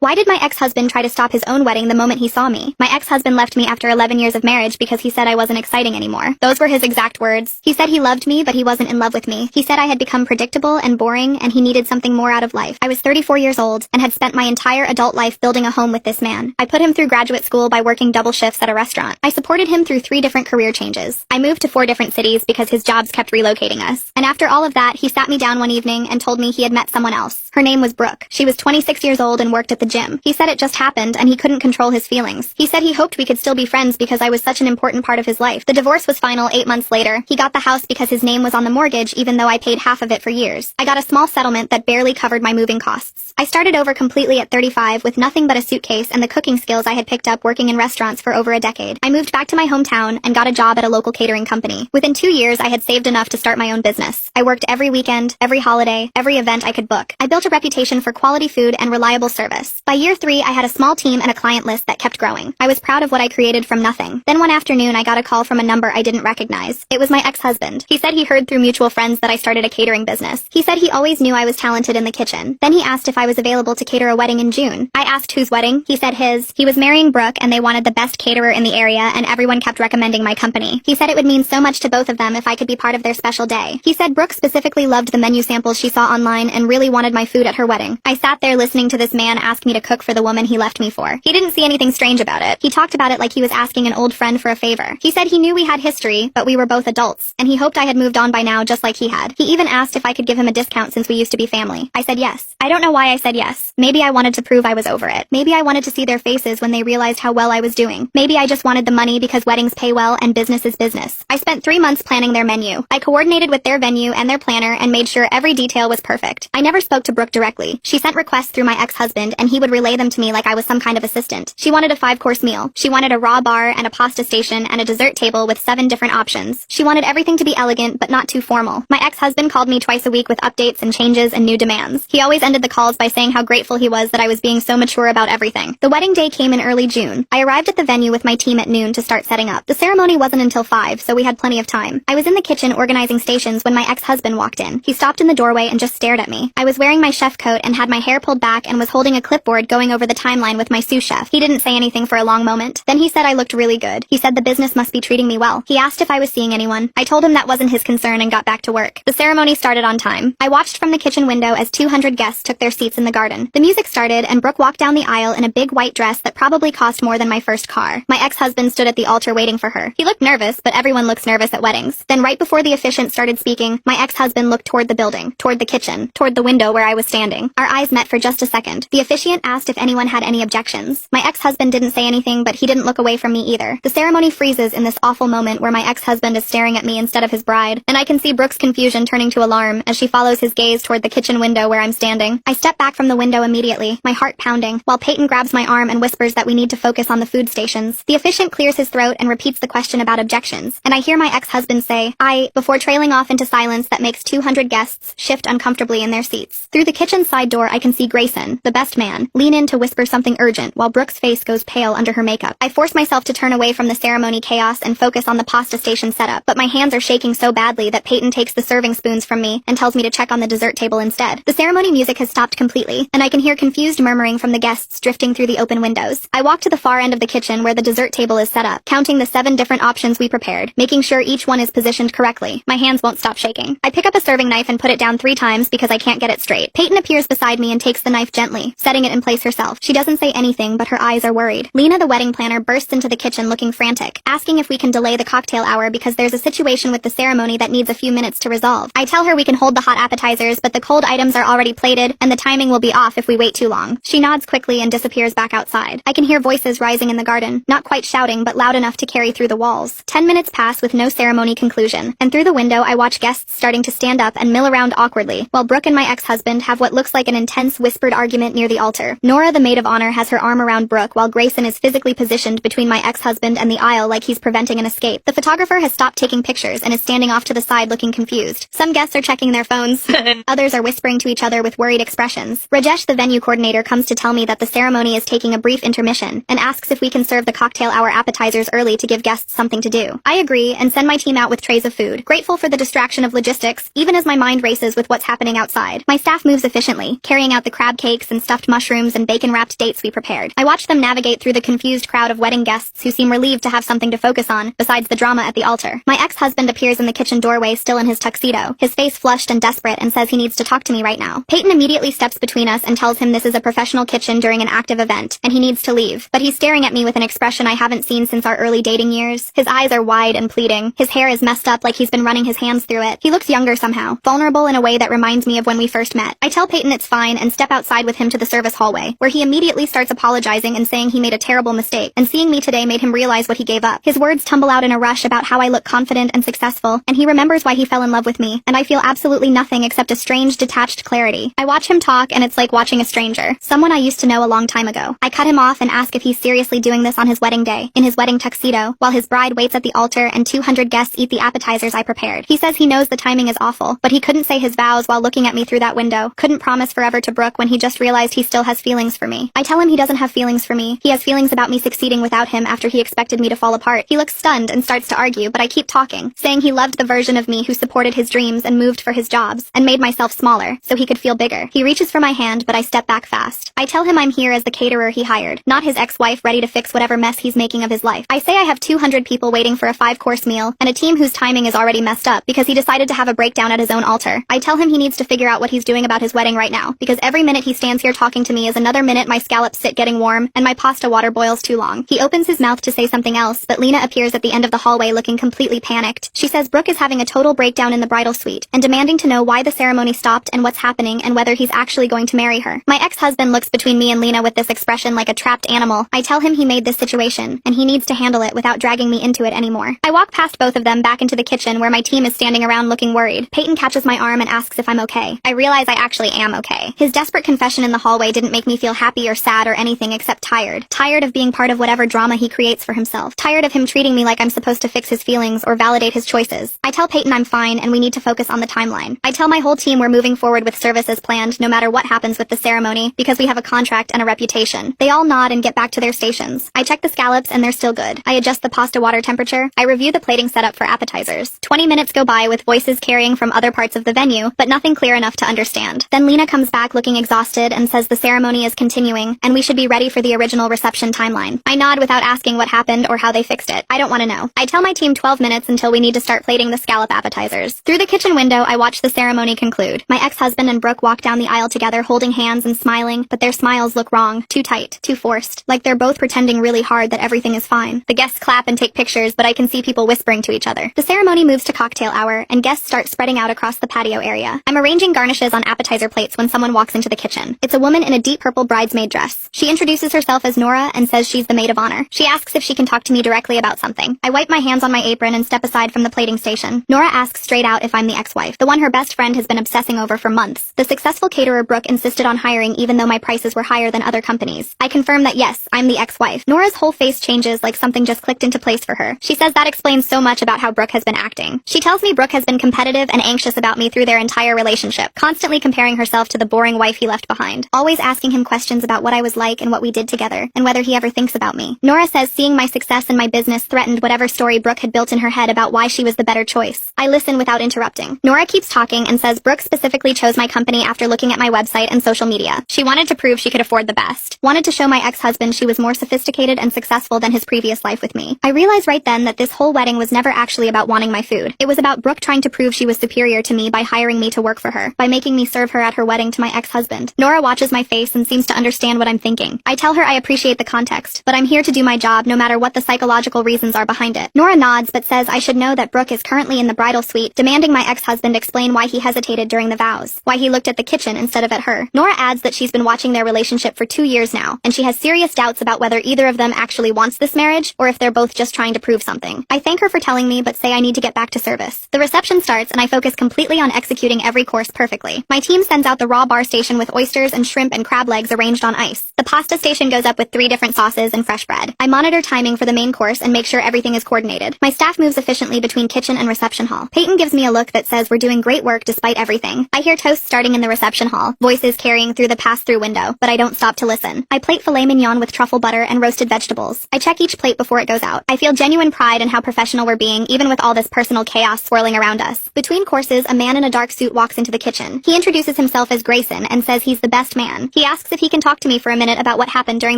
Why did my ex-husband try to stop his own wedding the moment he saw me? My ex-husband left me after 11 years of marriage because he said I wasn't exciting anymore. Those were his exact words. He said he loved me, but he wasn't in love with me. He said I had become predictable and boring, and he needed something more out of life. I was 34 years old and had spent my entire adult life building a home with this man. I put him through graduate school by working double shifts at a restaurant. I supported him through 3 different career changes. I moved to 4 different cities because his jobs kept relocating us. And after all of that, he sat me down one evening and told me he had met someone else. Her name was Brooke. She was 26 years old and worked at the gym. He said it just happened and he couldn't control his feelings. He said he hoped we could still be friends because I was such an important part of his life. The divorce was final 8 months later. He got the house because his name was on the mortgage even though I paid half of it for years. I got a small settlement that barely covered my moving costs. I started over completely at 35 with nothing but a suitcase and the cooking skills I had picked up working in restaurants for over a decade. I moved back to my hometown and got a job at a local catering company. Within 2 years, I had saved enough to start my own business. I worked every weekend, every holiday, every event I could book. I built a reputation for quality food and reliable service. By year 3, I had a small team and a client list that kept growing. I was proud of what I created from nothing. Then one afternoon, I got a call from a number I didn't recognize. It was my ex-husband. He said he heard through mutual friends that I started a catering business. He said he always knew I was talented in the kitchen. Then he asked if I was available to cater a wedding in June. I asked whose wedding. He said his. He was marrying Brooke and they wanted the best caterer in the area and everyone kept recommending my company. He said it would mean so much to both of them if I could be part of their special day. He said Brooke specifically loved the menu samples she saw online and really wanted my food at her wedding. I sat there listening to this man ask me to cook for the woman he left me for. He didn't see anything strange about it. He talked about it like he was asking an old friend for a favor. He said he knew we had history, but we were both adults, and he hoped I had moved on by now just like he had. He even asked if I could give him a discount since we used to be family. I said yes. I don't know why I said yes. Maybe I wanted to prove I was over it. Maybe I wanted to see their faces when they realized how well I was doing. Maybe I just wanted the money because weddings pay well and business is business. I spent 3 months planning their menu. I coordinated with their venue and their planner and made sure every detail was perfect. I never spoke to Brooke directly. She sent requests through my ex-husband and he would relay them to me like I was some kind of assistant. She wanted a 5-course meal. She wanted a raw bar and a pasta station and a dessert table with 7 different options. She wanted everything to be elegant but not too formal. My ex-husband called me twice a week with updates and changes and new demands. He always ended the calls by saying how grateful he was that I was being so mature about everything. The wedding day came in early June. I arrived at the venue with my team at noon to start setting up. The ceremony wasn't until 5, so we had plenty of time. I was in the kitchen organizing stations when my ex-husband walked in. He stopped in the doorway and just stared at me. I was wearing my chef coat and had my hair pulled back and was holding a clipboard going over the timeline with my sous chef. He didn't say anything for a long moment. Then he said I looked really good. He said the business must be treating me well. He asked if I was seeing anyone. I told him that wasn't his concern and got back to work. The ceremony started on time. I watched from the kitchen window as 200 guests took their seats in the garden. The music started and Brooke walked down the aisle in a big white dress that probably cost more than my first car. My ex-husband stood at the altar waiting for her. He looked nervous, but everyone looks nervous at weddings. Then right before the officiant started speaking, my ex-husband looked toward the building, toward the kitchen, toward the window where I was standing. Our eyes met for just a second. The officiant asked if anyone had any objections. My ex-husband didn't say anything, but he didn't look away from me either. The ceremony freezes in this awful moment where my ex-husband is staring at me instead of his bride, and I can see Brooke's confusion turning to alarm as she follows his gaze toward the kitchen window where I'm standing. I step back from the window immediately, my heart pounding, while Peyton grabs my arm and whispers that we need to focus on the food stations. The officiant clears his throat and repeats the question about objections, and I hear my ex-husband say, before trailing off into silence that makes 200 guests shift uncomfortably in their seats. Through the kitchen side door I can see Grayson, the best man, lean in to whisper something urgent while Brooke's face goes pale under her makeup. I force myself to turn away from the ceremony chaos and focus on the pasta station setup, but my hands are shaking so badly that Peyton takes the serving spoons from me and tells me to check on the dessert table instead. The ceremony music has stopped completely, and I can hear confused murmuring from the guests drifting through the open windows. I walk to the far end of the kitchen where the dessert table is set up, counting the 7 different options we prepared, making sure each one is positioned correctly. My hands won't stop shaking. I pick up a serving knife and put it down 3 times because I can't get it straight. Peyton appears beside me and takes the knife gently, setting it in place herself. She doesn't say anything, but her eyes are worried. Lena, the wedding planner, bursts into the kitchen looking frantic, asking if we can delay the cocktail hour because there's a situation with the ceremony that needs a few minutes to resolve. I tell her we can hold the hot appetizers, but the cold items are already plated, and the timing will be off if we wait too long. She nods quickly and disappears back outside. I can hear voices rising in the garden, not quite shouting, but loud enough to carry through the walls. 10 minutes pass with no ceremony conclusion, and through the window I watch guests starting to stand up and mill around awkwardly, while Brooke and my ex-husband have what looks like an intense whispered argument near the altar. Nora, the maid of honor, has her arm around Brooke while Grayson is physically positioned between my ex-husband and the aisle like he's preventing an escape. The photographer has stopped taking pictures and is standing off to the side looking confused. Some guests are checking their phones. Others are whispering to each other with worried expressions. Rajesh, the venue coordinator, comes to tell me that the ceremony is taking a brief intermission and asks if we can serve the cocktail hour appetizers early to give guests something to do. I agree and send my team out with trays of food, grateful for the distraction of logistics, even as my mind races with what's happening outside. My staff moves efficiently, carrying out the crab cakes and stuffed mushrooms mushrooms and bacon-wrapped dates we prepared. I watch them navigate through the confused crowd of wedding guests who seem relieved to have something to focus on, besides the drama at the altar. My ex-husband appears in the kitchen doorway still in his tuxedo, his face flushed and desperate, and says he needs to talk to me right now. Peyton immediately steps between us and tells him this is a professional kitchen during an active event, and he needs to leave. But he's staring at me with an expression I haven't seen since our early dating years. His eyes are wide and pleading. His hair is messed up like he's been running his hands through it. He looks younger somehow, vulnerable in a way that reminds me of when we first met. I tell Peyton it's fine and step outside with him to the service hallway, where he immediately starts apologizing and saying he made a terrible mistake, and seeing me today made him realize what he gave up. His words tumble out in a rush about how I look confident and successful, and he remembers why he fell in love with me, and I feel absolutely nothing except a strange, detached clarity. I watch him talk, and it's like watching a stranger, someone I used to know a long time ago. I cut him off and ask if he's seriously doing this on his wedding day, in his wedding tuxedo, while his bride waits at the altar and 200 guests eat the appetizers I prepared. He says he knows the timing is awful, but he couldn't say his vows while looking at me through that window, couldn't promise forever to Brooke when he just realized he still has feelings for me. I tell him he doesn't have feelings for me. He has feelings about me succeeding without him after he expected me to fall apart. He looks stunned and starts to argue, but I keep talking, saying he loved the version of me who supported his dreams and moved for his jobs, and made myself smaller, so he could feel bigger. He reaches for my hand, but I step back fast. I tell him I'm here as the caterer he hired, not his ex-wife ready to fix whatever mess he's making of his life. I say I have 200 people waiting for a 5-course meal, and a team whose timing is already messed up because he decided to have a breakdown at his own altar. I tell him he needs to figure out what he's doing about his wedding right now, because every minute he stands here talking to me is another minute my scallops sit getting warm, and my pasta water boils too long. He opens his mouth to say something else, but Lena appears at the end of the hallway looking completely panicked. She says Brooke is having a total breakdown in the bridal suite, and demanding to know why the ceremony stopped and what's happening and whether he's actually going to marry her. My ex-husband looks between me and Lena with this expression like a trapped animal. I tell him he made this situation, and he needs to handle it without dragging me into it anymore. I walk past both of them back into the kitchen where my team is standing around looking worried. Peyton catches my arm and asks if I'm okay. I realize I actually am okay. His desperate confession in the hallway didn't make me feel happy or sad or anything except tired. Tired of being part of whatever drama he creates for himself. Tired of him treating me like I'm supposed to fix his feelings or validate his choices. I tell Peyton I'm fine and we need to focus on the timeline. I tell my whole team we're moving forward with service as planned no matter what happens with the ceremony because we have a contract and a reputation. They all nod and get back to their stations. I check the scallops and they're still good. I adjust the pasta water temperature. I review the plating setup for appetizers. 20 minutes go by with voices carrying from other parts of the venue, but nothing clear enough to understand. Then Lena comes back looking exhausted and says the ceremony is continuing and we should be ready for the original reception timeline. I nod without asking what happened or how they fixed it. I don't want to know. I tell my team 12 minutes until we need to start plating the scallop appetizers. Through the kitchen window, I watch the ceremony conclude. My ex-husband and Brooke walk down the aisle together holding hands and smiling, but their smiles look wrong, too tight, too forced, like they're both pretending really hard that everything is fine. The guests clap and take pictures, but I can see people whispering to each other. The ceremony moves to cocktail hour, and guests start spreading out across the patio area. I'm arranging garnishes on appetizer plates when someone walks into the kitchen. It's a woman in a deep purple bridesmaid dress. She introduces herself as Nora and says she's the maid of honor. She asks if she can talk to me directly about something. I wipe my hands on my apron and step aside from the plating station. Nora asks straight out if I'm the ex-wife, the one her best friend has been obsessing over for months. The successful caterer Brooke insisted on hiring even though my prices were higher than other companies. I confirm that yes, I'm the ex-wife. Nora's whole face changes like something just clicked into place for her. She says that explains so much about how Brooke has been acting. She tells me Brooke has been competitive and anxious about me through their entire relationship, constantly comparing herself to the boring wife he left behind, always asking him questions about what I was like and what we did together, and whether he ever thinks about me. Nora says seeing my success in my business threatened whatever story Brooke had built in her head about why she was the better choice. I listen without interrupting. Nora keeps talking and says Brooke specifically chose my company after looking at my website and social media. She wanted to prove she could afford the best. Wanted to show my ex-husband she was more sophisticated and successful than his previous life with me. I realized right then that this whole wedding was never actually about wanting my food. It was about Brooke trying to prove she was superior to me by hiring me to work for her, by making me serve her at her wedding to my ex-husband. Nora watches my face and seems to understand what I'm thinking. I tell her I appreciate the context, but I'm here to do my job no matter what the psychological reasons are behind it. Nora nods but says I should know that Brooke is currently in the bridal suite, demanding my ex-husband explain why he hesitated during the vows, why he looked at the kitchen instead of at her. Nora adds that she's been watching their relationship for 2 years now, and she has serious doubts about whether either of them actually wants this marriage, or if they're both just trying to prove something. I thank her for telling me but say I need to get back to service. The reception starts and I focus completely on executing every course perfectly. My team sends out the raw bar station with oysters and shrimp and crab legs arranged on ice. The pasta station goes up with 3 different sauces and fresh bread. I monitor timing for the main course and make sure everything is coordinated. My staff moves efficiently between kitchen and reception hall. Peyton gives me a look that says we're doing great work despite everything. I hear toasts starting in the reception hall, voices carrying through the pass-through window, but I don't stop to listen. I plate filet mignon with truffle butter and roasted vegetables. I check each plate before it goes out. I feel genuine pride in how professional we're being, even with all this personal chaos swirling around us. Between courses, a man in a dark suit walks into the kitchen. He introduces himself as Grayson and says he's the best man. He He asks if he can talk to me for a minute about what happened during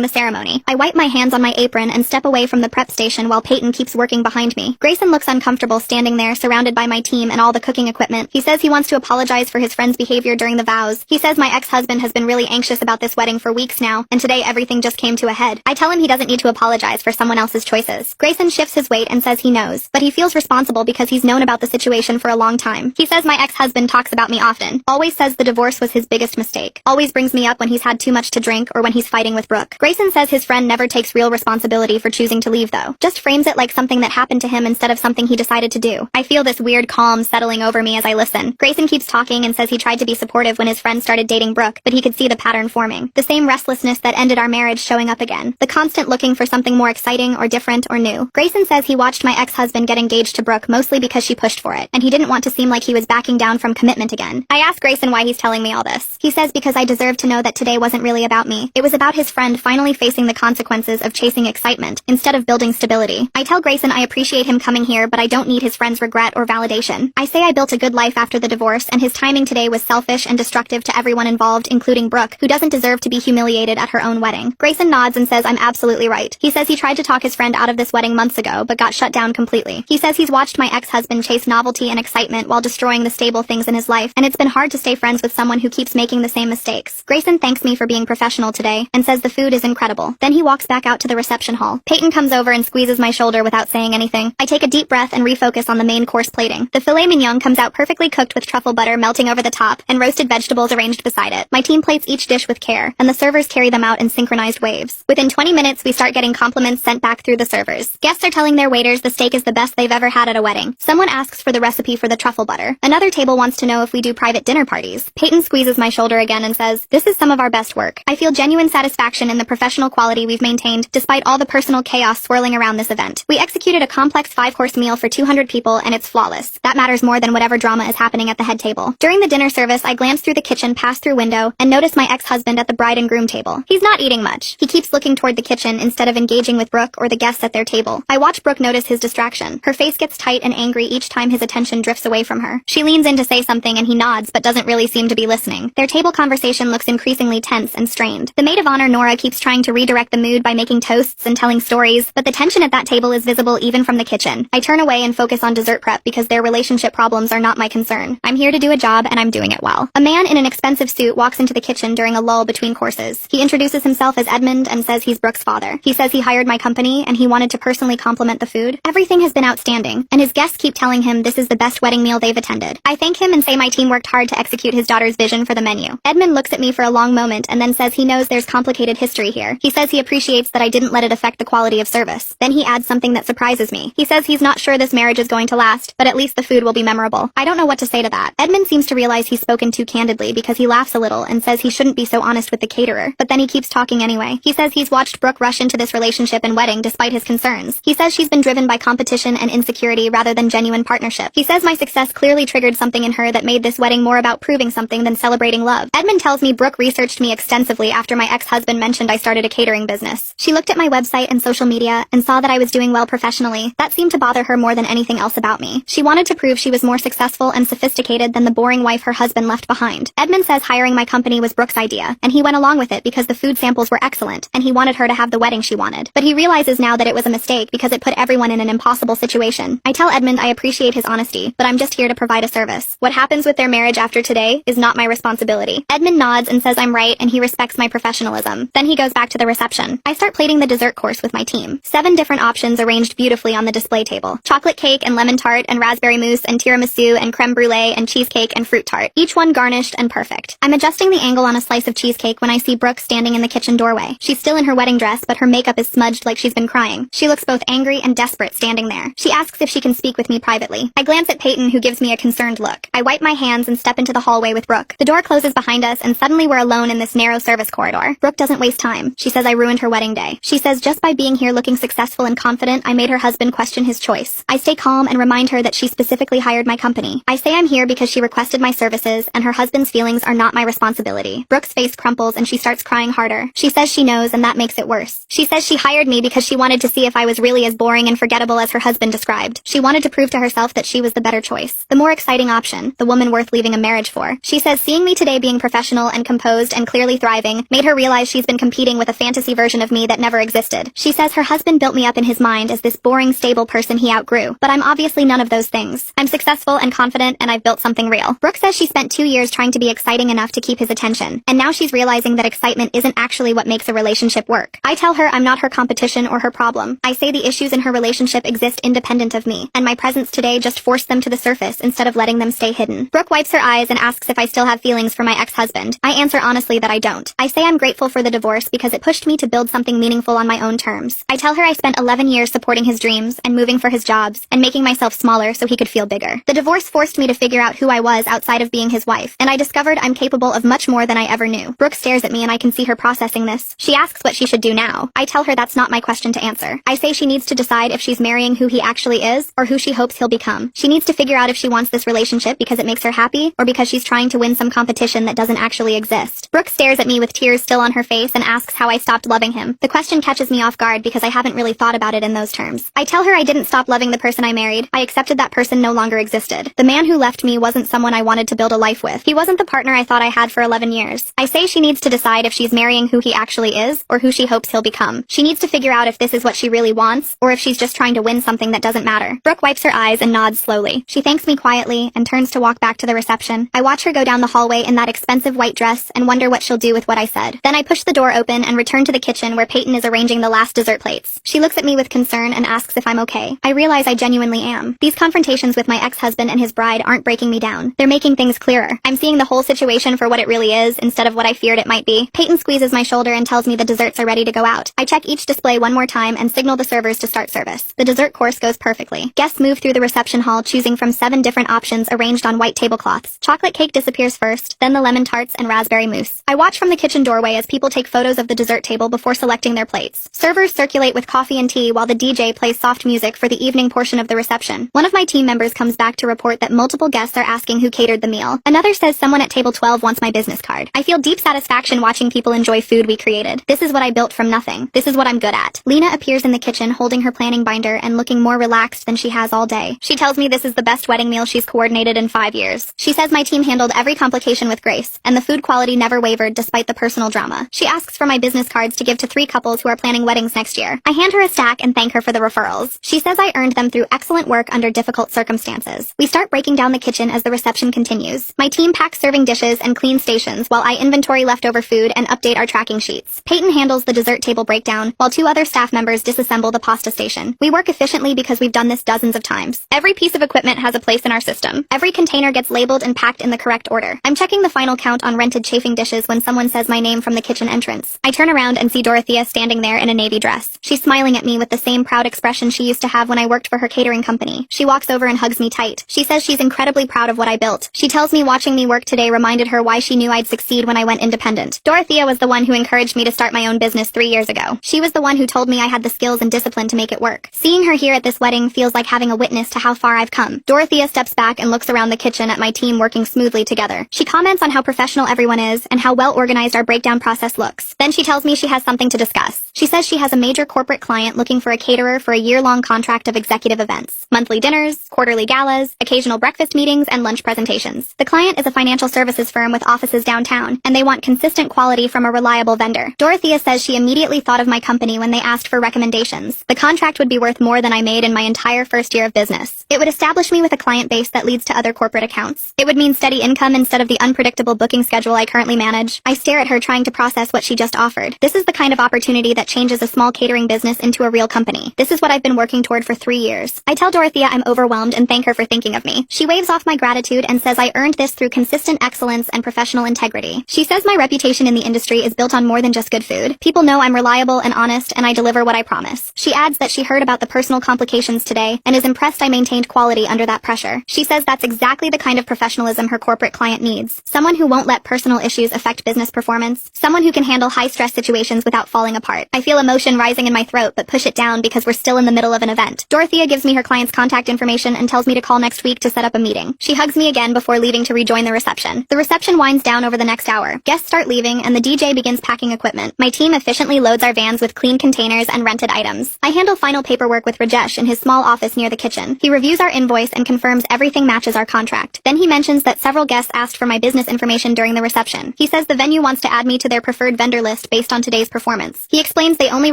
the ceremony. I wipe my hands on my apron and step away from the prep station while Peyton keeps working behind me. Grayson looks uncomfortable standing there surrounded by my team and all the cooking equipment. He says he wants to apologize for his friend's behavior during the vows. He says my ex-husband has been really anxious about this wedding for weeks now, and today everything just came to a head. I tell him he doesn't need to apologize for someone else's choices. Grayson shifts his weight and says he knows, but he feels responsible because he's known about the situation for a long time. He says my ex-husband talks about me often, always says the divorce was his biggest mistake, always brings me up when he's had too much to drink or when he's fighting with Brooke. Grayson says his friend never takes real responsibility for choosing to leave though, just frames it like something that happened to him instead of something he decided to do. I feel this weird calm settling over me as I listen. Grayson keeps talking and says he tried to be supportive when his friend started dating Brooke, but he could see the pattern forming. The same restlessness that ended our marriage showing up again. The constant looking for something more exciting or different or new. Grayson says he watched my ex-husband get engaged to Brooke mostly because she pushed for it, and he didn't want to seem like he was backing down from commitment again. I ask Grayson why he's telling me all this. He says because I deserve to know that today wasn't really about me. It was about his friend finally facing the consequences of chasing excitement instead of building stability. I tell Grayson I appreciate him coming here, but I don't need his friend's regret or validation. I say I built a good life after the divorce, and his timing today was selfish and destructive to everyone involved, including Brooke, who doesn't deserve to be humiliated at her own wedding. Grayson nods and says I'm absolutely right. He says he tried to talk his friend out of this wedding months ago, but got shut down completely. He says he's watched my ex-husband chase novelty and excitement while destroying the stable things in his life, and it's been hard to stay friends with someone who keeps making the same mistakes. Grayson thanks me for being professional today, and says the food is incredible. Then he walks back out to the reception hall. Peyton comes over and squeezes my shoulder without saying anything. I take a deep breath and refocus on the main course plating. The filet mignon comes out perfectly cooked with truffle butter melting over the top, and roasted vegetables arranged beside it. My team plates each dish with care, and the servers carry them out in synchronized waves. Within 20 minutes, we start getting compliments sent back through the servers. Guests are telling their waiters the steak is the best they've ever had at a wedding. Someone asks for the recipe for the truffle butter. Another table wants to know if we do private dinner parties. Peyton squeezes my shoulder again and says, "This is some of our best work. I feel genuine satisfaction in the professional quality we've maintained despite all the personal chaos swirling around this event. We executed a complex 5-course meal for 200 people, and it's flawless. That matters more than whatever drama is happening at the head table." During the dinner service, I glance through the kitchen past through window and notice my ex-husband at the bride and groom table. He's not eating much. He keeps looking toward the kitchen instead of engaging with Brooke or the guests at their table. I watch Brooke notice his distraction. Her face gets tight and angry each time his attention drifts away from her. She leans in to say something and he nods but doesn't really seem to be listening. Their table conversation looks increasingly tense and strained. The maid of honor Nora keeps trying to redirect the mood by making toasts and telling stories, but the tension at that table is visible even from the kitchen. I turn away and focus on dessert prep because their relationship problems are not my concern. I'm here to do a job and I'm doing it well. A man in an expensive suit walks into the kitchen during a lull between courses. He introduces himself as Edmund and says he's Brooke's father. He says he hired my company and he wanted to personally compliment the food. Everything has been outstanding, and his guests keep telling him this is the best wedding meal they've attended. I thank him and say my team worked hard to execute his daughter's vision for the menu. Edmund looks at me for a long moment and then says he knows there's complicated history here. He says he appreciates that I didn't let it affect the quality of service. Then he adds something that surprises me. He says he's not sure this marriage is going to last, but at least the food will be memorable. I don't know what to say to that. Edmund seems to realize he's spoken too candidly because he laughs a little and says he shouldn't be so honest with the caterer, but then he keeps talking anyway. He says he's watched Brooke rush into this relationship and wedding despite his concerns. He says she's been driven by competition and insecurity rather than genuine partnership. He says my success clearly triggered something in her that made this wedding more about proving something than celebrating love. Edmund tells me Brooke researched me extensively after my ex-husband mentioned I started a catering business. She looked at my website and social media and saw that I was doing well professionally. That seemed to bother her more than anything else about me. She wanted to prove she was more successful and sophisticated than the boring wife her husband left behind. Edmund says hiring my company was Brooke's idea, and he went along with it because the food samples were excellent, and he wanted her to have the wedding she wanted. But he realizes now that it was a mistake because it put everyone in an impossible situation. I tell Edmund I appreciate his honesty, but I'm just here to provide a service. What happens with their marriage after today is not my responsibility. Edmund nods and says I'm right and he respects my professionalism. Then he goes back to the reception. I start plating the dessert course with my team. 7 different options arranged beautifully on the display table. Chocolate cake and lemon tart and raspberry mousse and tiramisu and creme brulee and cheesecake and fruit tart. Each one garnished and perfect. I'm adjusting the angle on a slice of cheesecake when I see Brooke standing in the kitchen doorway. She's still in her wedding dress, but her makeup is smudged like she's been crying. She looks both angry and desperate standing there. She asks if she can speak with me privately. I glance at Peyton, who gives me a concerned look. I wipe my hands and step into the hallway with Brooke. The door closes behind us and suddenly we're alone in this narrow service corridor. Brooke doesn't waste time. She says I ruined her wedding day. She says just by being here looking successful and confident, I made her husband question his choice. I stay calm and remind her that she specifically hired my company. I say I'm here because she requested my services and her husband's feelings are not my responsibility. Brooke's face crumples and she starts crying harder. She says she knows and that makes it worse. She says she hired me because she wanted to see if I was really as boring and forgettable as her husband described. She wanted to prove to herself that she was the better choice, the more exciting option, the woman worth leaving a marriage for. She says seeing me today being professional and composed and clearly thriving, made her realize she's been competing with a fantasy version of me that never existed. She says her husband built me up in his mind as this boring, stable person he outgrew, but I'm obviously none of those things. I'm successful and confident, and I've built something real. Brooke says she spent 2 years trying to be exciting enough to keep his attention, and now she's realizing that excitement isn't actually what makes a relationship work. I tell her I'm not her competition or her problem. I say the issues in her relationship exist independent of me, and my presence today just forced them to the surface instead of letting them stay hidden. Brooke wipes her eyes and asks if I still have feelings for my ex-husband. I answer honestly that I don't. I say I'm grateful for the divorce because it pushed me to build something meaningful on my own terms. I tell her I spent 11 years supporting his dreams and moving for his jobs and making myself smaller so he could feel bigger. The divorce forced me to figure out who I was outside of being his wife, and I discovered I'm capable of much more than I ever knew. Brooke stares at me and I can see her processing this. She asks what she should do now. I tell her that's not my question to answer. I say she needs to decide if she's marrying who he actually is or who she hopes he'll become. She needs to figure out if she wants this relationship because it makes her happy or because she's trying to win some competition that doesn't actually exist. Brooke stares at me with tears still on her face and asks how I stopped loving him. The question catches me off guard because I haven't really thought about it in those terms. I tell her I didn't stop loving the person I married. I accepted that person no longer existed. The man who left me wasn't someone I wanted to build a life with. He wasn't the partner I thought I had for 11 years. I say she needs to decide if she's marrying who he actually is or who she hopes he'll become. She needs to figure out if this is what she really wants or if she's just trying to win something that doesn't matter. Brooke wipes her eyes and nods slowly. She thanks me quietly and turns to walk back to the reception. I watch her go down the hallway in that expensive white dress and wonder what she'll do with what I said. Then I push the door open and return to the kitchen where Peyton is arranging the last dessert plates. She looks at me with concern and asks if I'm okay. I realize I genuinely am. These confrontations with my ex-husband and his bride aren't breaking me down. They're making things clearer. I'm seeing the whole situation for what it really is instead of what I feared it might be. Peyton squeezes my shoulder and tells me the desserts are ready to go out. I check each display one more time and signal the servers to start service. The dessert course goes perfectly. Guests move through the reception hall choosing from 7 different options arranged on white tablecloths. Chocolate cake disappears first, then the lemon tarts and raspberry mousse. I watch from the kitchen doorway as people take photos of the dessert table before selecting their plates. Servers circulate with coffee and tea while the DJ plays soft music for the evening portion of the reception. One of my team members comes back to report that multiple guests are asking who catered the meal. Another says someone at table 12 wants my business card. I feel deep satisfaction watching people enjoy food we created. This is what I built from nothing. This is what I'm good at. Lena appears in the kitchen holding her planning binder and looking more relaxed than she has all day. She tells me this is the best wedding meal she's coordinated in 5 years. She says my team handled every complication with grace, and the food quality never wavered despite the personal drama. She asks for my business cards to give to 3 couples who are planning weddings next year. I hand her a stack and thank her for the referrals. She says I earned them through excellent work under difficult circumstances. We start breaking down the kitchen as the reception continues. My team packs serving dishes and clean stations while I inventory leftover food and update our tracking sheets. Peyton handles the dessert table breakdown, while 2 other staff members disassemble the pasta station. We work efficiently because we've done this dozens of times. Every piece of equipment has a place in our system. Every container gets labeled and packed in the correct order. I'm checking the final count on rented chafing dishes when someone says my name from the kitchen entrance. I turn around and see Dorothea standing there in a navy dress. She's smiling at me with the same proud expression she used to have when I worked for her catering company. She walks over and hugs me tight. She says she's incredibly proud of what I built. She tells me watching me work today reminded her why she knew I'd succeed when I went independent. Dorothea was the one who encouraged me to start my own business 3 years ago. She was the one who told me I had the skills and discipline to make it work. Seeing her here at this wedding feels like having a witness to how far I've come. Dorothea steps back and looks around the kitchen at my team working smoothly together. She comments on how professional everyone is and how well organized our breakdown process looks. Then she tells me she has something to discuss. She says she has a major corporate client looking for a caterer for a year-long contract of executive events. Monthly dinners, quarterly galas, occasional breakfast meetings, and lunch presentations. The client is a financial services firm with offices downtown, and they want consistent quality from a reliable vendor. Dorothea says she immediately thought of my company when they asked for recommendations. The contract would be worth more than I made in my entire first year of business. It would establish me with a client base that leads to other corporate accounts. It would mean steady income instead of the unpredictable booking schedule I currently manage. I stare at her trying to process what she just offered. This is the kind of opportunity that changes a small catering business into a real company. This is what I've been working toward for 3 years. I tell Dorothea I'm overwhelmed and thank her for thinking of me. She waves off my gratitude and says I earned this through consistent excellence and professional integrity. She says my reputation in the industry is built on more than just good food. People know I'm reliable and honest and I deliver what I promise. She adds that she heard about the personal complications today and is impressed I maintained quality under that pressure. She says that's exactly the kind of professionalism her corporate client needs. Someone who won't let personal issues affect business performance. Someone who can handle high-stress situations without falling apart. I feel emotion rising in my throat but push it down because we're still in the middle of an event. Dorothea gives me her client's contact information and tells me to call next week to set up a meeting. She hugs me again before leaving to rejoin the reception. The reception winds down over the next hour. Guests start leaving and the DJ begins packing equipment. My team efficiently loads our vans with clean containers and rented items. I handle final paperwork with Rajesh in his small office near the kitchen. He reviews our invoice and confirms everything matches our contract. Then he mentions that several guests asked for my business information during the reception. He He says the venue wants to add me to their preferred vendor list based on today's performance. He explains they only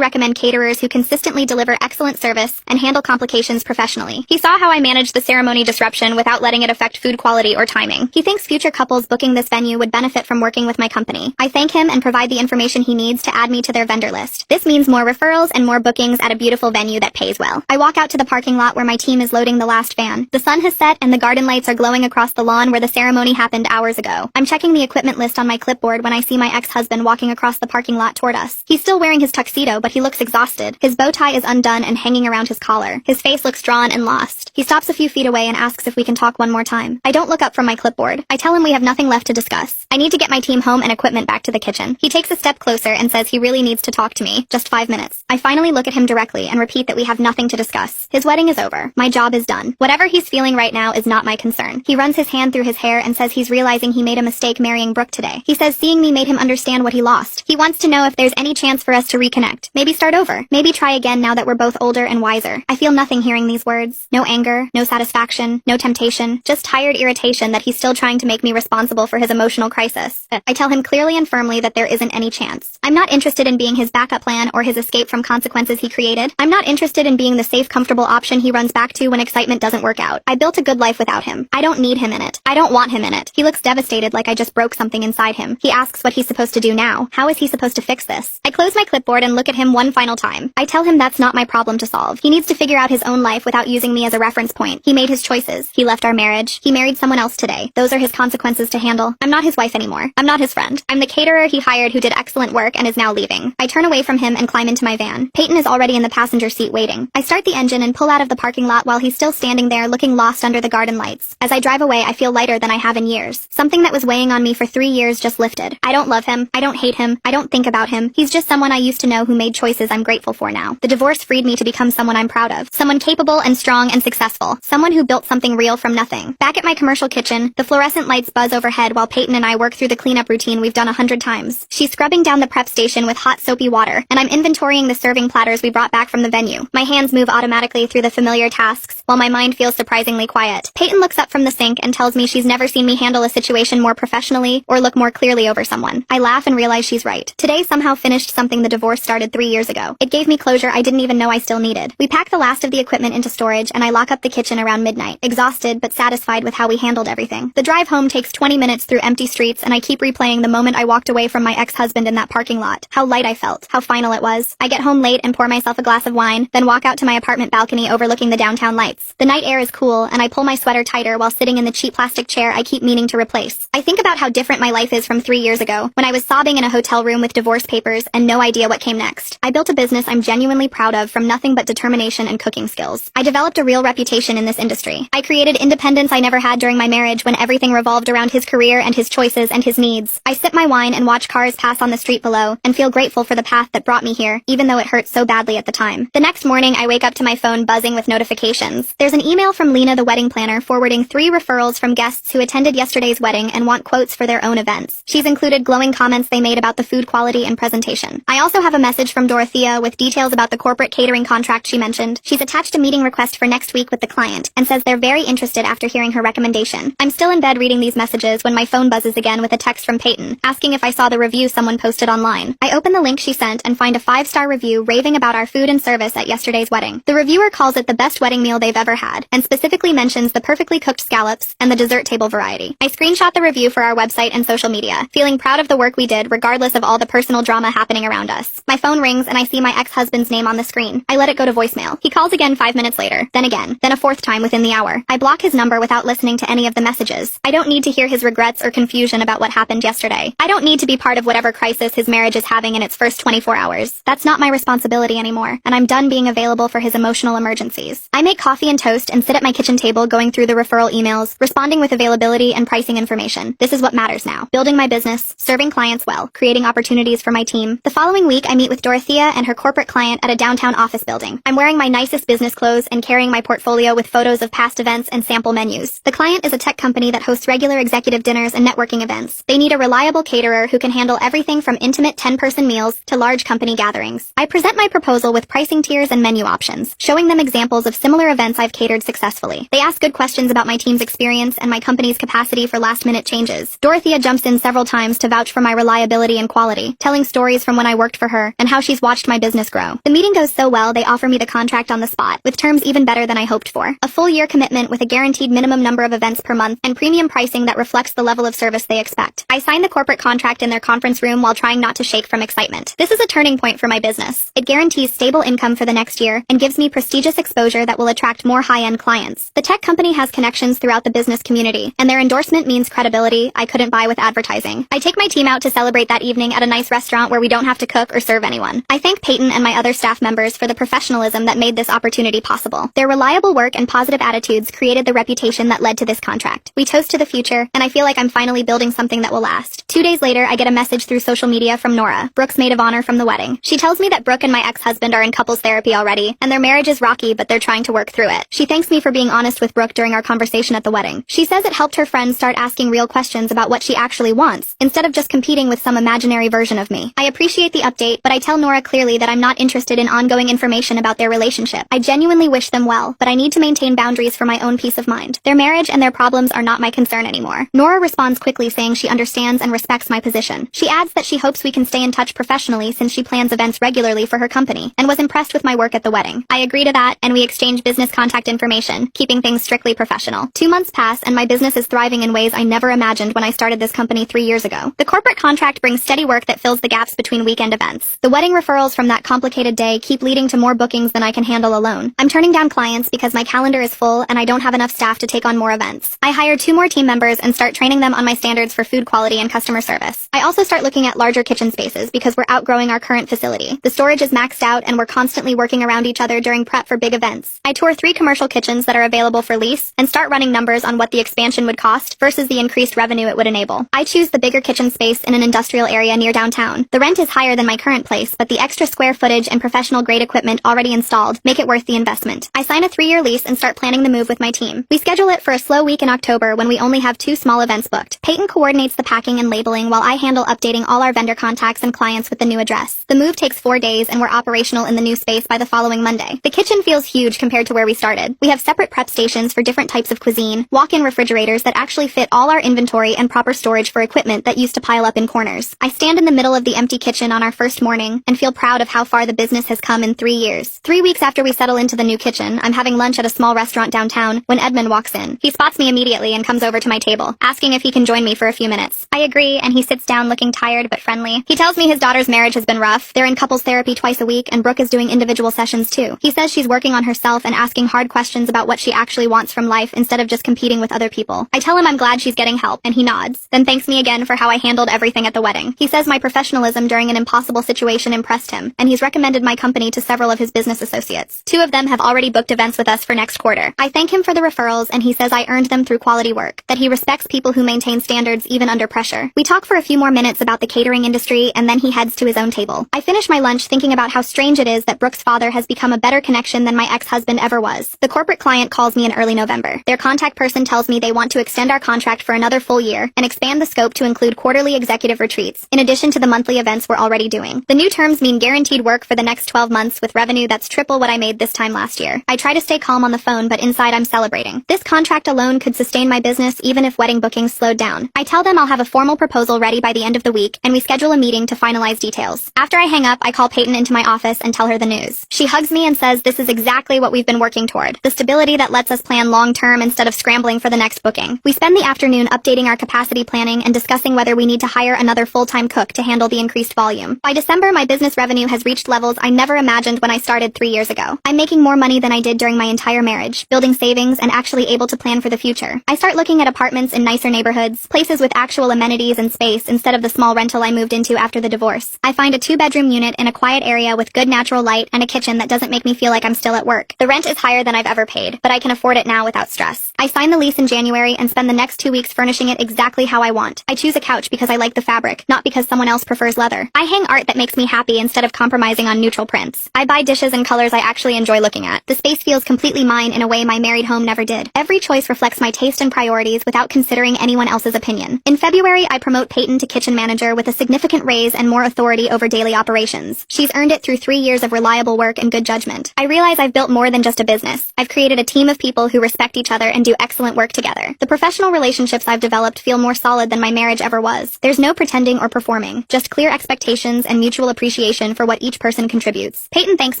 recommend caterers who consistently deliver excellent service and handle complications professionally. He saw how I managed the ceremony disruption without letting it affect food quality or timing. He thinks future couples booking this venue would benefit from working with my company. I thank him and provide the information he needs to add me to their vendor list. This means more referrals and more bookings at a beautiful venue that pays well. I walk out to the parking lot where my team is loading the last van. The sun has set and the garden lights are glowing across the lawn where the ceremony happened hours ago. I'm checking the equipment list on my clipboard when I see my ex-husband walking across the parking lot toward us. He's still wearing his tuxedo, but he looks exhausted. His bow tie is undone and hanging around his collar. His face looks drawn and lost. He stops a few feet away and asks if we can talk one more time. I don't look up from my clipboard. I tell him we have nothing left to discuss. I need to get my team home and equipment back to the kitchen. He takes a step closer and says he really needs to talk to me. Just 5 minutes. I finally look at him directly and repeat that we have nothing to discuss. His wedding is over. My job is done. Whatever he's feeling right now is not my concern. He runs his hand through his hair and says he's realizing he made a mistake marrying Brooke today. He says seeing me made him understand what he lost. He wants to know if there's any chance for us to reconnect. Maybe start over. Maybe try again now that we're both older and wiser. I feel nothing hearing these words. No anger, no satisfaction, no temptation, just tired irritation that he's still trying to make me responsible for his emotional crisis. I tell him clearly and firmly that there isn't any chance. I'm not interested in being his backup plan or his escape from consequences he created. I'm not interested in being the safe, comfortable option he runs back to when excitement doesn't work out. I built a good life without him. I don't need him in it. I don't want him in it. He looks devastated, like I just broke something inside him. He asks what he's supposed to do now. How is he supposed to fix this? I close my clipboard and look at him one final time. I tell him that's not my problem to solve. He needs to figure out his own life without using me as a reference point. He made his choices. He left our marriage. He married someone else today. Those are his consequences to handle. I'm not his wife anymore. I'm not his friend. I'm the caterer he hired who did excellent work and is now leaving. I turn away from him and climb into my van. Peyton is already in the passenger seat waiting. I start the engine and pull out of the parking lot while he's still standing there looking lost under the garden lights. As I drive away, I feel lighter than I have in years. Something that was weighing on me for 3 years just lifted. I don't love him. I don't hate him. I don't think about him. He's just someone I used to know who made choices I'm grateful for now. The divorce freed me to become someone I'm proud of. Someone capable and strong and successful. Someone who built something real from nothing. Back at my commercial kitchen, the fluorescent lights buzz overhead while Peyton and I work through the cleanup routine we've done 100 times. She's scrubbing down the prep station with hot soapy water, and I'm inventorying the serving platters we brought back from the venue. My hands move automatically through the familiar tasks, while my mind feels surprisingly quiet. Peyton looks up from the sink and tells me she's never seen me handle a situation more professionally or look more clearly over someone. I laugh and realize she's right. Today somehow finished something the divorce started 3 years ago. It gave me closure I didn't even know I still needed. We pack the last of the equipment into storage, and I lock up the kitchen around midnight, exhausted but satisfied with how we handled everything. The drive home takes 20 minutes through empty streets, and I keep replaying the moment I walked away from my ex-husband in that parking lot. How light I felt. How final it was. I get home late and pour myself a glass of wine, then walk out to my apartment balcony overlooking the downtown lights. The night air is cool, and I pull my sweater tighter while sitting in the cheap plastic chair I keep meaning to replace. I think about how different my life is from 3 years ago, when I was sobbing in a hotel room with divorce papers and no idea what came next. I built a business I'm genuinely proud of from nothing but determination and cooking skills. I developed a real reputation in this industry. I created independence I never had during my marriage when everything revolved around his career and his choices and his needs. I sip my wine and watch cars pass on the street below and feel grateful for the path that brought me here, even though it hurt so badly at the time. The next morning, I wake up to my phone buzzing with notifications. There's an email from Lena, the wedding planner, forwarding 3 referrals from guests who attended yesterday's wedding and want quotes for their own events. She's included glowing comments they made about the food quality and presentation. I also have a message from Dorothea with details about the corporate catering contract she mentioned. She's attached a meeting request for next week with the client and says they're very interested after hearing her recommendation. I'm still in bed reading these messages when my phone buzzes again with a text from Peyton, asking if I saw the review someone posted online. I open the link she sent and find a 5-star review raving about our food and service at yesterday's wedding. The reviewer calls it the best wedding meal they've ever had, and specifically mentions the perfectly cooked scallops and the dessert table variety. I screenshot the review for our website and social media, feeling proud of the work we did regardless of all the personal drama happening around us. My phone rings and I see my ex-husband's name on the screen. I let it go to voicemail. He calls again 5 minutes later, then again, then a 4th time within the hour. I block his number without listening to any of the messages. I don't need to hear his regrets or confusion about what happened yesterday. I don't need to be part of whatever crisis his marriage is having in its first 24 hours. That's not my responsibility anymore, and I'm done being available for his emotional emergencies. I make coffee and toast and sit at my kitchen table going through the referral emails, responding with availability and pricing information. This is what matters now. Building my business, serving clients well, creating opportunities for my team. The following week, I meet with Dorothea and her corporate client at a downtown office building. I'm wearing my nicest business clothes and carrying my portfolio with photos of past events and sample menus. The client is a tech company that hosts regular executive dinners and networking events. They need a reliable caterer who can handle everything from intimate 10-person meals to large company gatherings. I present my proposal with pricing tiers and menu options, showing them examples of similar events I've catered successfully. They ask good questions about my team's experience and my company's capacity for last-minute changes. Dorothea jumps in several times to vouch for my reliability and quality, telling stories from when I worked for her and how she's watched my business grow. The meeting goes so well they offer me the contract on the spot, with terms even better than I hoped for. A full year commitment with a guaranteed minimum number of events per month and premium pricing that reflects the level of service they expect. I signed the corporate contract in their conference room while trying not to shake from excitement. This is a turning point for my business. It guarantees stable income for the next year and gives me prestigious exposure that will attract more high-end clients. The tech company has connections throughout the business community, and their endorsement means credibility I couldn't buy with advertising. I take my team out to celebrate that evening at a nice restaurant where we don't have to cook or serve anyone. I thank Peyton and my other staff members for the professionalism that made this opportunity possible. Their reliable work and positive attitudes created the reputation that led to this contract. We toast to the future, and I feel like I'm finally building something that will last. 2 days later, I get a message through social media from Nora, Brooke's maid of honor from the wedding. She tells me that Brooke and my ex-husband are in couples therapy already, and their marriage is rocky, but they're trying to work through it. She thanks me for being honest with Brooke during our conversation at the wedding. She says it helped her friends start asking real questions about what she actually wants, instead of just competing with some imaginary version of me. I appreciate the update, but I tell Nora clearly that I'm not interested in ongoing information about their relationship. I genuinely wish them well, but I need to maintain boundaries for my own peace of mind. Their marriage and their problems are not my concern anymore. Nora responds quickly saying she understands and respects my position. She adds that she hopes we can stay in touch professionally since she plans events regularly for her company, and was impressed with my work at the wedding. I agree to that, and we exchange business contact information, keeping things strictly professional. 2 months pass, and my business is thriving in ways I never imagined when I started this company 3 years ago. The corporate contract brings steady work that fills the gaps between weekend events. The wedding referrals from that complicated day keep leading to more bookings than I can handle alone. I'm turning down clients because my calendar is full and I don't have enough staff to take on more events. I hire 2 more team members and start training them on my standards for food quality and customer service. I also start looking at larger kitchen spaces because we're outgrowing our current facility. The storage is maxed out and we're constantly working around each other during prep for big events. I tour 3 commercial kitchens that are available for lease and start running numbers on what the expansion would cost versus the increased revenue it would enable. I choose the bigger kitchen space in an industrial area near downtown. The rent is higher than my current place, but the extra square footage and professional grade equipment already installed make it worth the investment. I sign a 3-year lease and start planning the move with my team. We schedule it for a slow week in October when we only have 2 small events booked. Peyton coordinates the packing and labeling while I handle updating all our vendor contacts and clients with the new address. The move takes 4 days and we're operational in the new space by the following Monday. The kitchen feels huge compared to where we started. We have separate prep stations for different types of cuisine, walk-in refrigerators that actually fit all our inventory, and proper storage for equipment that used to pile up in corners. I stand in the middle of the empty kitchen on our first morning and feel proud of how far the business has come in 3 years. 3 weeks after we settle into the new kitchen, I'm having lunch at a small restaurant downtown when Edmund walks in. He spots me immediately and comes over to my table, asking if he can join me for a few minutes. I agree, and he sits down looking tired but friendly. He tells me his daughter's marriage has been rough. They're in couples therapy twice a week, and Brooke is doing individual sessions too. He says she's working on herself and asking hard questions about what she actually wants from life instead of just competing with other people. I tell him I'm glad she's getting help, and he nods, then thanks me again for how I handled everything at the wedding. He says my professionalism during an impossible situation impressed him, and he's recommended my company to several of his business associates. 2 of them have already booked events with us for next quarter. I thank him for the referrals, and he says I earned them through quality work, that he respects people who maintain standards even under pressure. We talk for a few more minutes about the catering industry, and then he heads to his own table. I finish my lunch thinking about how strange it is that Brooke's father has become a better connection than my ex-husband ever was. The corporate client calls me in early November. Their contact person tells me they want to extend our contract for another full year and expand the scope to include quarterly executive retreats, in addition to the monthly events we're already doing. The new terms mean guaranteed work for the next 12 months with revenue that's triple what I made this time last year. I try to stay calm on the phone, but inside I'm celebrating. This contract alone could sustain my business even if wedding bookings slowed down. I tell them I'll have a formal proposal ready by the end of the week, and we schedule a meeting to finalize details. After I hang up, I call Peyton into my office and tell her the news. She hugs me and says this is exactly what we've been working toward, the stability that lets us plan long-term instead of scrambling for the next booking. We spend the afternoon updating our capacity planning and discussing whether we need to hire another full-time cook to handle the increased volume. By December, my business revenue has reached levels I never imagined when I started 3 years ago. I'm making more money than I did during my entire marriage, building savings and actually able to plan for the future. I start looking at apartments in nicer neighborhoods, places with actual amenities and space instead of the small rental I moved into after the divorce. I find a 2-bedroom unit in a quiet area with good natural light and a kitchen that doesn't make me feel like I'm still at work. The rent is higher than I've ever paid, but I can afford it now without stress. I sign the lease in January and spend the next 2 weeks furnishing it exactly how I want. I choose a couch because I like the fabric, not because someone else prefers leather. I hang art that makes me happy instead of compromising on neutral prints. I buy dishes and colors I actually enjoy looking at. The space feels completely mine in a way my married home never did. Every choice reflects my taste and priorities without considering anyone else's opinion. In February, I promote Peyton to kitchen manager with a significant raise and more authority over daily operations. She's earned it through 3 years of reliable work and good judgment. I realize I've built more than just a business. I've created a team of people who respect each other and do excellent work together. The professional relationships I've developed feel more solid than my marriage ever was. There's no pretending or performing, just clear expectations and mutual appreciation for what each person contributes. Peyton thanks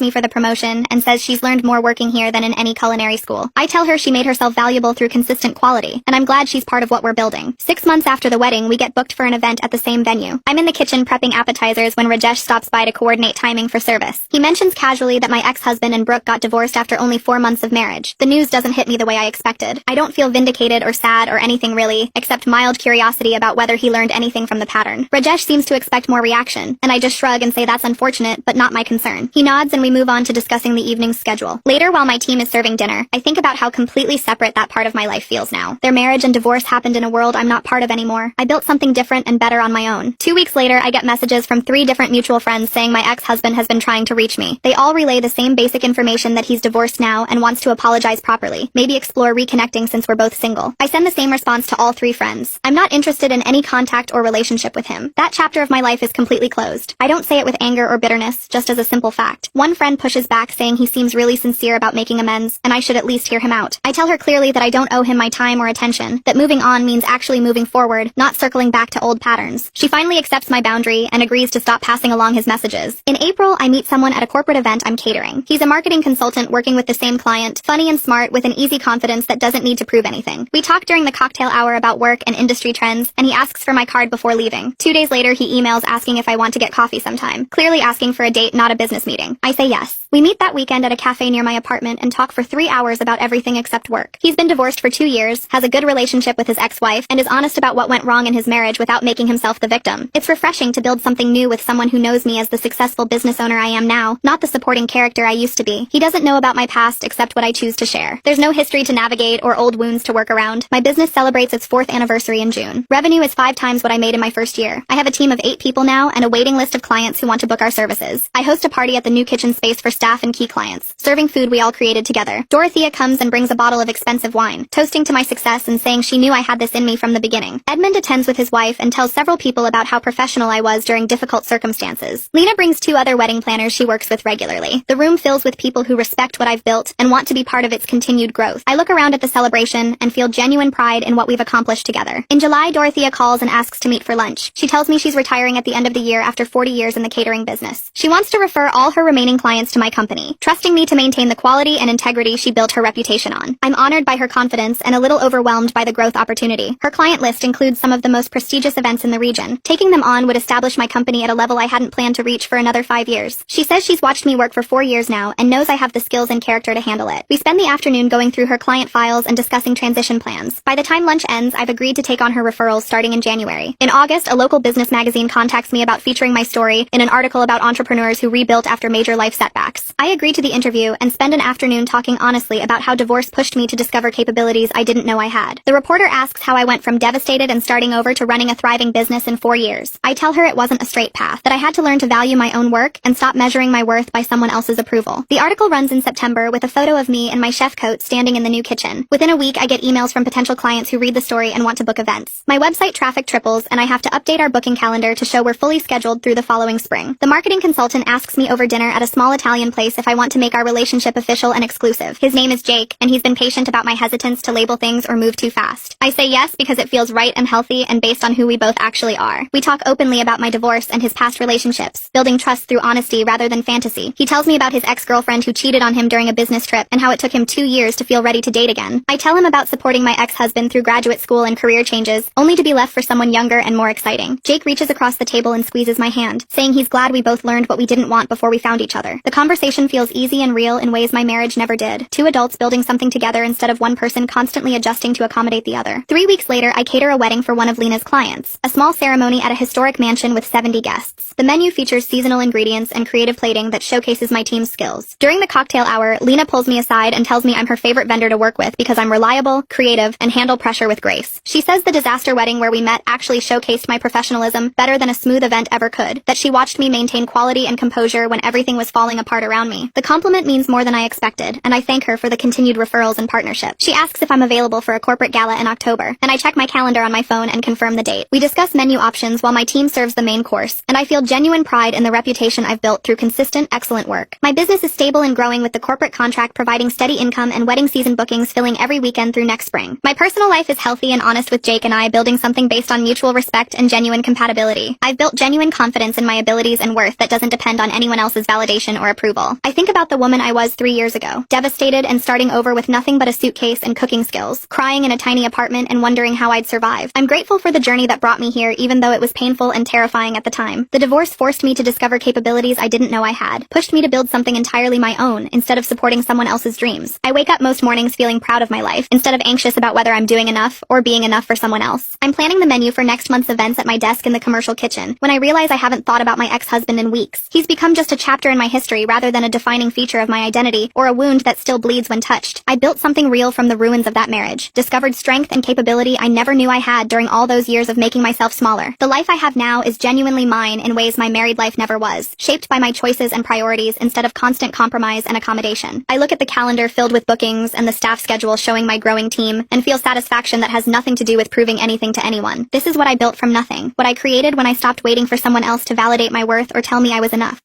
me for the promotion and says she's learned more working here than in any culinary school. I tell her she made herself valuable through consistent quality, and I'm glad she's part of what we're building. 6 months after the wedding, we get booked for an event at the same venue. I'm in the kitchen prepping appetizers when Rajesh stops by to coordinate timing for service. He mentions casually that my ex-husband and Brooke got divorced after only 4 months of marriage. The news doesn't hit me the way I expected. I don't feel vindicated or sad or anything really, except mild curiosity about whether he learned anything from the pattern. Rajesh seems to expect more reaction, and I just shrug and say that's unfortunate, but not my concern. He nods and we move on to discussing the evening's schedule. Later, while my team is serving dinner, I think about how completely separate that part of my life feels now. Their marriage and divorce happened in a world I'm not part of anymore. I built something different and better on my own. 2 weeks later, I get messages from 3 different mutual friends saying my ex-husband has been trying to reach me. They all relay the same basic information that he's divorced now and wants to apologize properly. Maybe explore reconnecting since we're both single. I send the same response to all 3 friends. I'm not interested in any contact or relationship with him. That chapter of my life is completely closed. I don't say it with anger or bitterness, just as a simple fact. One friend pushes back saying he seems really sincere about making amends, and I should at least hear him out. I tell her clearly that I don't owe him my time or attention, that moving on means actually moving forward, not circling back to old patterns. She finally accepts my boundary and agrees to stop passing along his messages. In April, I meet someone at a corporate event I'm catering. He's a marketing consultant working with the same client, funny and smart with an easy confidence that doesn't need to prove anything. We talk during the cocktail hour about work and industry trends, and he asks for my card before leaving. 2 days later, he emails asking if I want to get coffee sometime, clearly asking for a date, not a business meeting. I say yes. We meet that weekend at a cafe near my apartment and talk for 3 hours about everything except work. He's been divorced for 2 years, has a good relationship with his ex-wife, and is honest about what went wrong in his marriage without making himself the victim. It's refreshing to build something new with someone who knows me as the successful business owner I am now, not the supporting character I used to be. He doesn't know about my past except what I choose to share. There's no history to navigate or old wounds to work around. My business celebrates its 4th anniversary in June. Revenue is 5 times what I made in my first year. I have a team of 8 people now and a waiting list of clients who want to book our services. I host a party at the new kitchen space for staff and key clients, serving food we all created together. Dorothea comes and brings a bottle of expensive wine, toasting to my success and saying she knew I had this in me from the beginning. Edmund attends with his wife and tells several people about how professional I was during difficult circumstances. Lena brings 2 other wedding planners she works with regularly. The room fills with people who respect what I've built and want to be part of its continued growth. I look around at the celebration and feel genuine pride in what we've accomplished together. In July, Dorothea calls and asks to meet for lunch. She tells me she's retiring at the end of the year after 40 years in the catering business. She wants to refer all her remaining clients to my company, trusting me to maintain the quality and integrity she built her reputation on. I'm honored by her confidence and a little overwhelmed by the growth opportunity. Her client list includes some of the most prestigious events in the region. Taking them on would establish my company at a level I hadn't planned to reach for another 5 years. She says she's watched me work for 4 years now and knows I have the skills and character to handle it. We spend the afternoon going through her client files and discussing transition plans. By the time lunch ends, I've agreed to take on her referrals starting in January. In August, a local business magazine contacts me about featuring my story in an article about entrepreneurs who rebuilt after major life setbacks. I agree to the interview and spend an afternoon talking honestly about how divorce pushed me to discover capabilities I didn't know I had. The reporter asks how I went from devastated and starting over to running a thriving business in 4 years. I tell her it wasn't a straight path, that I had to learn to value my own work and stop measuring my worth by someone else's approval. The article runs in September with a photo of me in my chef coat standing in the new kitchen. Within a week, I get emails from potential clients who read the story and want to book events. My website traffic triples, and I have to update our booking calendar to show we're fully scheduled through the following spring. The marketing consultant asks me over dinner at a small Italian place if I want to make our relationship official and exclusive. His name is Jake, and he's been patient about my hesitance to label things or move too fast. I say yes because it feels right and healthy and based on who we both actually are. We talk openly about my divorce and his past relationships, building trust through honesty rather than fantasy. He tells me about his ex-girlfriend who cheated on him during a business trip and how it took him 2 years to feel ready to date again. I tell him about supporting my ex-husband through graduate school and career changes, only to be left for someone younger and more exciting. Jake reaches across the table and squeezes my hand, saying he's glad we both learned what we didn't want before we found each other. The conversation feels easy and real in ways my marriage never did. 2 adults building something together instead of one person constantly adjusting to accommodate the other. 3 weeks later, I cater a wedding for one of Lena's clients, a small ceremony at a historic mansion with 70 guests. The menu features seasonal ingredients and creative plating that showcases my team's skills. During the cocktail hour, Lena pulls me aside and tells me I'm her favorite vendor to work with because I'm reliable, creative, and handle pressure with grace. She says the disaster wedding where we met actually showcased my professionalism better than a smooth event ever could, that she watched me maintain quality and composure when everything was falling apart around me. The compliment means more than I expected, and I thank her for the continued referrals and partnership. She asks if I'm available for a corporate gala in October, and I check my calendar on my phone and confirm the date. We discuss menu options while my team serves the main course, and I feel genuine pride in the reputation I've built through consistent, excellent work. My business is stable and growing with the corporate contract providing steady income and wedding season bookings filling every weekend through next spring. My personal life is healthy and honest with Jake and I building building something based on mutual respect and genuine compatibility. I've built genuine confidence in my abilities and worth that doesn't depend on anyone else's validation or approval. I think about the woman I was 3 years ago, devastated and starting over with nothing but a suitcase and cooking skills, crying in a tiny apartment and wondering how I'd survive. I'm grateful for the journey that brought me here, even though it was painful and terrifying at the time. The divorce forced me to discover capabilities I didn't know I had, pushed me to build something entirely my own instead of supporting someone else's dreams. I wake up most mornings feeling proud of my life, instead of anxious about whether I'm doing enough or being enough for someone else. I'm planning the menu for next month's events at my desk in the commercial kitchen, when I realize I haven't thought about my ex-husband in weeks. He's become just a chapter in my history rather than a defining feature of my identity or a wound that still bleeds when touched. I built something real from the ruins of that marriage, discovered strength and capability I never knew I had during all those years of making myself smaller. The life I have now is genuinely mine in ways my married life never was, shaped by my choices and priorities instead of constant compromise and accommodation. I look at the calendar filled with bookings and the staff schedule showing my growing team and feel satisfaction that has nothing to do with proving anything to anyone. This is what I built from nothing, what I created when I stopped waiting for someone else to validate my worth or tell me I was enough.